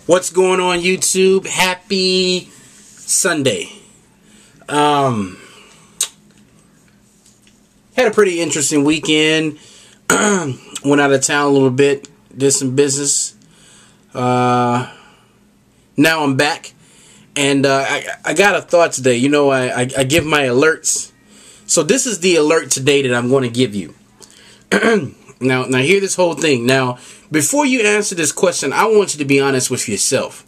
What's going on, YouTube? Happy Sunday. Had a pretty interesting weekend. Went out of town a little bit, did some business. Now I'm back, and I got a thought today. You know, I give my alerts. So this is the alert today that I'm going to give you. Now hear this whole thing. Now, before you answer this question, I want you to be honest with yourself.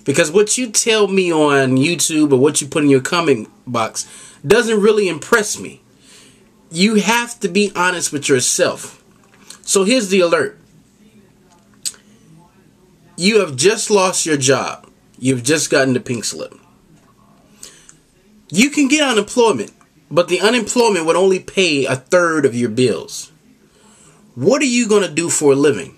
Because what you tell me on YouTube or what you put in your comment box doesn't really impress me. You have to be honest with yourself. So here's the alert. You have just lost your job. You've just gotten the pink slip. You can get unemployment, but the unemployment would only pay a third of your bills. What are you going to do for a living?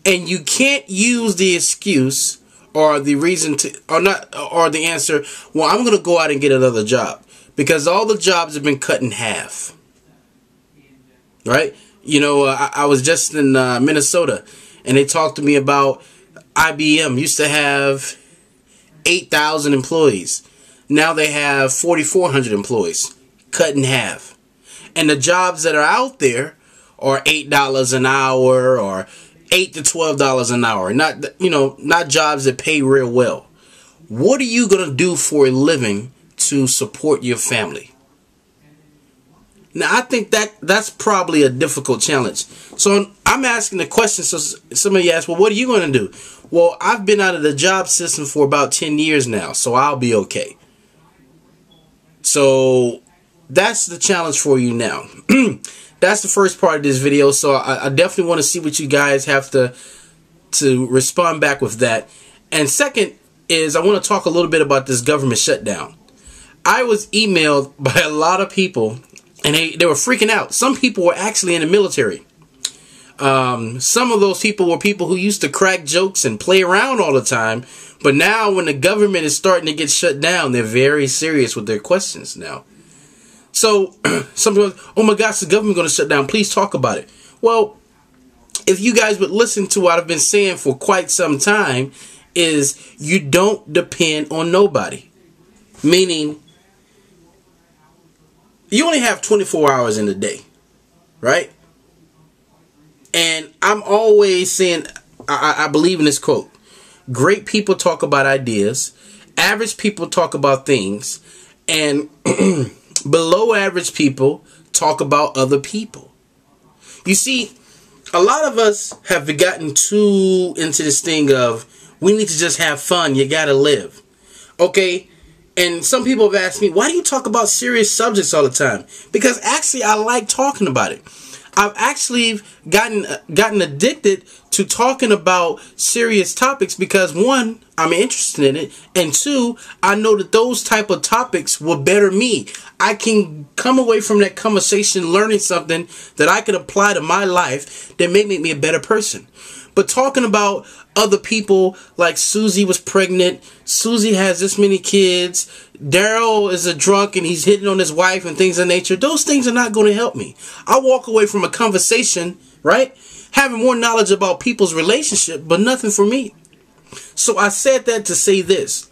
And you can't use the excuse or the reason to, or the answer, well, I'm going to go out and get another job. Because all the jobs have been cut in half. Right? You know, I was just in Minnesota, and they talked to me about IBM used to have 8,000 employees. Now they have 4,400 employees, cut in half. And the jobs that are out there are $8 an hour or $8 to $12 an hour. Not jobs that pay real well. What are you going to do for a living to support your family? Now, I think that's probably a difficult challenge. So I'm asking the question. So some of you ask, well, what are you going to do? Well, I've been out of the job system for about 10 years now, so I'll be okay. So that's the challenge for you now. That's the first part of this video. So I definitely want to see what you guys have to respond back with that. And second is I want to talk a little bit about this government shutdown. I was emailed by a lot of people, and they were freaking out. Some people were actually in the military. Some of those people were people who used to crack jokes and play around all the time. But now when the government is starting to get shut down, they're very serious with their questions now. So some people, oh my gosh, the government going to shut down. Please talk about it. Well, if you guys would listen to what I've been saying for quite some time, is you don't depend on nobody. Meaning, you only have 24 hours in a day, right? And I'm always saying, I believe in this quote. Great people talk about ideas. Average people talk about things. And below average people talk about other people. You see, a lot of us have gotten too into this thing of, we need to just have fun. You got to live. Okay? And some people have asked me, why do you talk about serious subjects all the time? Because actually, I like talking about it. I've actually gotten addicted to talking about serious topics because, one, I'm interested in it, and two, I know that those type of topics will better me. I can come away from that conversation learning something that I can apply to my life that may make me a better person. But talking about other people, like Susie was pregnant, Susie has this many kids, Daryl is a drunk and he's hitting on his wife and things of nature, those things are not going to help me. I walk away from a conversation, right, having more knowledge about people's relationship, but nothing for me. So I said that to say this.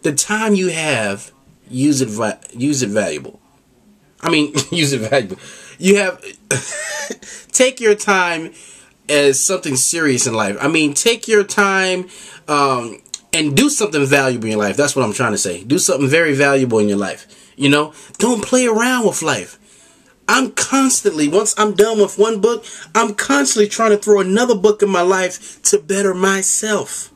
The time you have, use it valuable. I mean, use it valuable. You have, take your time as something serious in life. I mean, take your time and do something valuable in your life. That's what I'm trying to say. Do something very valuable in your life. You know, don't play around with life. I'm constantly, once I'm done with one book, I'm constantly trying to throw another book in my life to better myself.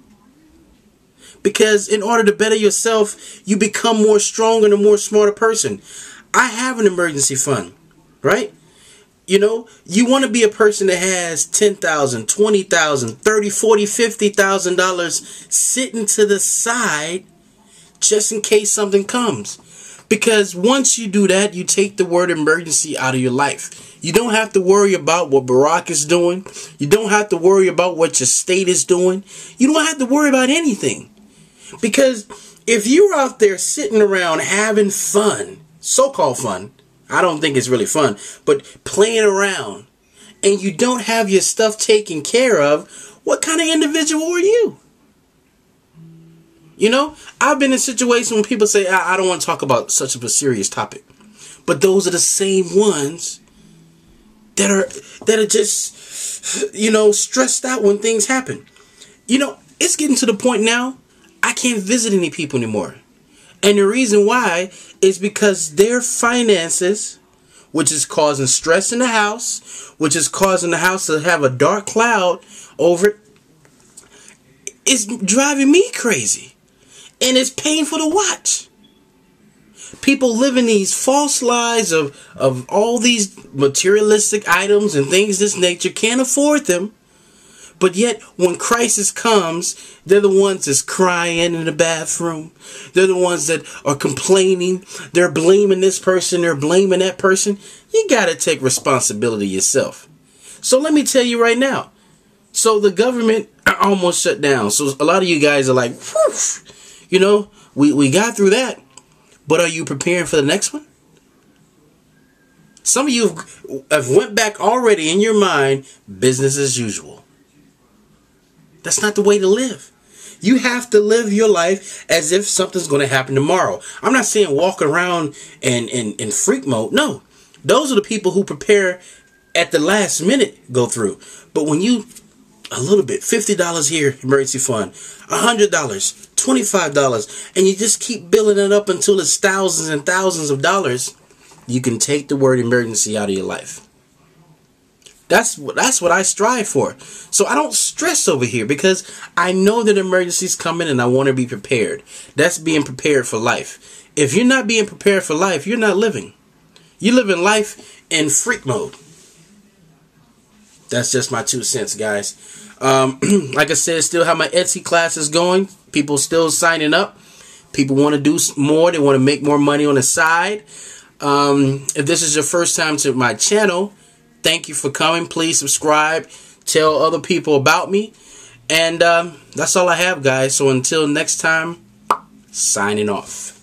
Because in order to better yourself, you become more stronger and a more smarter person. I have an emergency fund, right? You know, you want to be a person that has $10,000, $20,000, $30,000, $40,000, $50,000 sitting to the side just in case something comes. Because once you do that, you take the word emergency out of your life. You don't have to worry about what Barack is doing. You don't have to worry about what your state is doing. You don't have to worry about anything. Because if you're out there sitting around having fun, so-called fun, I don't think it's really fun, but playing around, and you don't have your stuff taken care of, what kind of individual are you? You know, I've been in situations when people say, I don't want to talk about such a serious topic. But those are the same ones that are just, you know, stressed out when things happen. You know, it's getting to the point now, I can't visit any people anymore. And the reason why is because their finances, which is causing stress in the house, which is causing the house to have a dark cloud over it, is driving me crazy. And it's painful to watch. People living these false lives of all these materialistic items and things of this nature, can't afford them. But yet, when crisis comes, they're the ones that's crying in the bathroom. They're the ones that are complaining. They're blaming this person. They're blaming that person. You got to take responsibility yourself. So let me tell you right now. So the government almost shut down. So a lot of you guys are like, whew, you know, we got through that. But are you preparing for the next one? Some of you have went back already in your mind, business as usual. That's not the way to live. You have to live your life as if something's going to happen tomorrow. I'm not saying walk around in freak mode. No, those are the people who prepare at the last minute go through. But when you, a little bit, $50 here, emergency fund, $100, $25, and you just keep building it up until it's thousands and thousands of dollars, you can take the word emergency out of your life. That's what I strive for. So I don't stress over here because I know that emergency's coming and I want to be prepared. That's being prepared for life. If you're not being prepared for life, you're not living. You're living life in freak mode. That's just my 2 cents, guys. Like I said, still have my Etsy classes going. People still signing up. People want to do more. They want to make more money on the side. If this is your first time to my channel, thank you for coming. Please subscribe. Tell other people about me. And that's all I have, guys. So until next time, signing off.